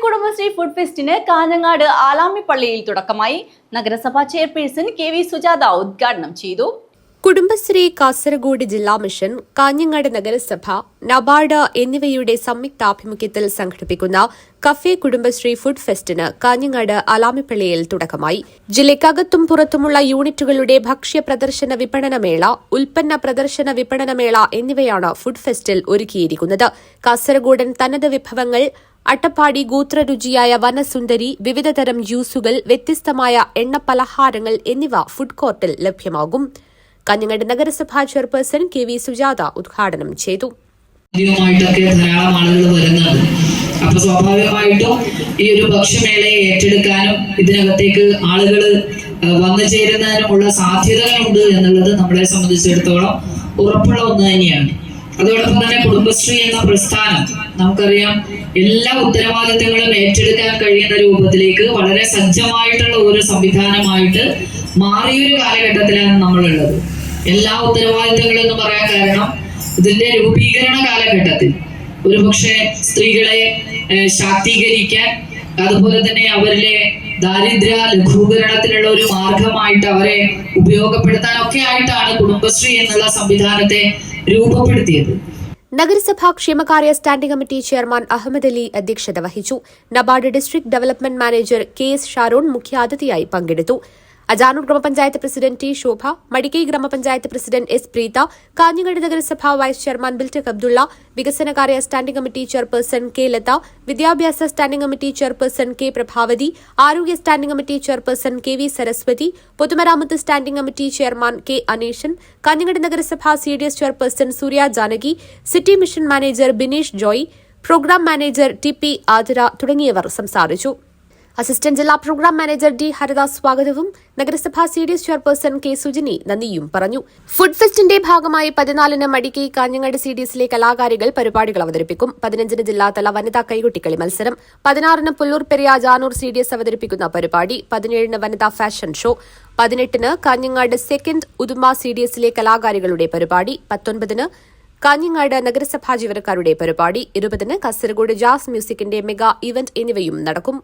Kudumbashree food ഫെസ്റ്റിന് Kanhangad ആലാമിപ്പള്ളിയിൽ തുടക്കമായി. നഗരസഭാ chairperson KV Sujatha ഉദ്ഘാടനം ചെയ്തു. കുടുംബശ്രീ കാസർഗോഡ് ജില്ലാ മിഷൻ, കാഞ്ഞങ്ങാട് നഗരസഭ, നബാർഡ് എന്നിവയുടെ സംയുക്താഭിമുഖ്യത്തിൽ സംഘടിപ്പിക്കുന്ന കഫേ കുടുംബശ്രീ ഫുഡ് ഫെസ്റ്റിന് കാഞ്ഞങ്ങാട് ആലാമിപ്പള്ളിയിൽ തുടക്കമായി. ജില്ലയ്ക്കകത്തും പുറത്തുമുള്ള യൂണിറ്റുകളുടെ ഭക്ഷ്യ പ്രദർശന വിപണനമേള, ഉൽപ്പന്ന പ്രദർശന വിപണനമേള എന്നിവയാണ് ഫുഡ് ഫെസ്റ്റിൽ ഒരുക്കിയിരിക്കുന്നത്. കാസർഗോഡൻ തനത് വിഭവങ്ങൾ, അട്ടപ്പാടി ഗോത്രരുചിയായ വനസുന്ദരി, വിവിധതരം ജ്യൂസുകൾ, വ്യത്യസ്തമായ എണ്ണപ്പലഹാരങ്ങൾ എന്നിവ ഫുഡ് കോർട്ടിൽ ലഭ്യമാകും. കാഞ്ഞങ്ങാട് നഗരസഭാ ചെയർപേഴ്സൺ KV സുജാത ഉദ്ഘാടനം ചെയ്തു. ധാരാളം ആളുകൾ വരുന്നുണ്ട്. അപ്പൊ സ്വാഭാവികമായിട്ടും ഈ ഒരു ഭക്ഷ്യമേളയെ ഏറ്റെടുക്കാനും ഇതിനകത്തേക്ക് ആളുകൾ വന്നു ചേരുന്നതിനുമുള്ള സാധ്യതകളുണ്ട് എന്നുള്ളത് നമ്മളെ സംബന്ധിച്ചിടത്തോളം ഉറപ്പുള്ള ഒന്ന് തന്നെയാണ്. അതോടൊപ്പം തന്നെ കുടുംബശ്രീ എന്ന പ്രസ്ഥാനം നമുക്കറിയാം എല്ലാ ഉത്തരവാദിത്തങ്ങളും ഏറ്റെടുക്കാൻ കഴിയുന്ന രൂപത്തിലേക്ക് വളരെ സജ്ജമായിട്ടുള്ള ഒരു സംവിധാനമായിട്ട് മാറിയൊരു കാലഘട്ടത്തിലാണ് നമ്മളുള്ളത്. എല്ലാ ഉത്തരവാദിത്തങ്ങളും എന്ന് പറയാൻ കാരണം ഇതിന്റെ രൂപീകരണ കാലഘട്ടത്തിൽ ഒരുപക്ഷെ സ്ത്രീകളെ ശാക്തീകരിക്കാൻ, അതുപോലെ തന്നെ അവരിലെ ദാരിദ്ര്യ ലഘൂകരണത്തിനുള്ള ഒരു മാർഗമായിട്ട് അവരെ ഉപയോഗപ്പെടുത്താനൊക്കെ ആയിട്ടാണ് കുടുംബശ്രീ എന്നുള്ള സംവിധാനത്തെ രൂപപ്പെടുത്തിയത്. നഗരസഭാ ക്ഷേമകാര്യ standing committee chairman Ahammed Ali അധ്യക്ഷത വഹിച്ചു. NABARD district development manager KS Sharon മുഖ്യാതിഥിയായി പങ്കെടുത്തു. അജാനൂർ ഗ്രാമപഞ്ചായത്ത് പ്രസിഡന്റ് T ശോഭ, മടിക്കൈ ഗ്രാമപഞ്ചായത്ത് പ്രസിഡന്റ് S പ്രീത, കാഞ്ഞങ്ങാട് നഗരസഭാ വൈസ് ചെയർമാൻ ബിൽറ്റക് അബ്ദുള്ള, വികസനകാര്യ standing committee chairperson K Latha, വിദ്യാഭ്യാസ standing committee chairperson K Prabhavathi, ആരോഗ്യ standing committee chairperson KV Saraswathi, പൊതുമരാമത്ത് standing committee chairman K Aneeshan, Kanhangad നഗരസഭാ CDS chairperson Surya Janaki, city mission manager Bineesh Joy, programme manager TP Athira തുടങ്ങിയവർ സംസാരിച്ചു. അസിസ്റ്റന്റ് ജില്ലാ പ്രോഗ്രാം മാനേജർ D ഹരിദാസ് സ്വാഗതവും നഗരസഭാ CDS ചെയർപേഴ്സൺ K സുജനി നന്ദിയും പറഞ്ഞു. ഫുഡ് ഫെസ്റ്റിന്റെ ഭാഗമായി 14-ന് മടിക്കൈ കാഞ്ഞങ്ങാട് CDSലെ കലാകാരികൾ പരിപാടികൾ അവതരിപ്പിക്കും. 15-ന് ജില്ലാതല വനിതാ കൈകൊട്ടിക്കളി മത്സരം, 16-ന് പുല്ലൂർ പെരിയ ജാനൂർ CDS അവതരിപ്പിക്കുന്ന പരിപാടി, 17-ന് വനിതാ ഫാഷൻ ഷോ, 18-ന് കാഞ്ഞങ്ങാട് സെക്കൻഡ് ഉദുമ CDSലെ കലാകാരികളുടെ പരിപാടി, 19-ന് കാഞ്ഞങ്ങാട് നഗരസഭാ ജീവനക്കാരുടെ പരിപാടി, 20-ന് കാസർഗോഡ് ജാസ് മ്യൂസിക്കിന്റെ മെഗാ ഇവന്റ് എന്നിവയും നടക്കും.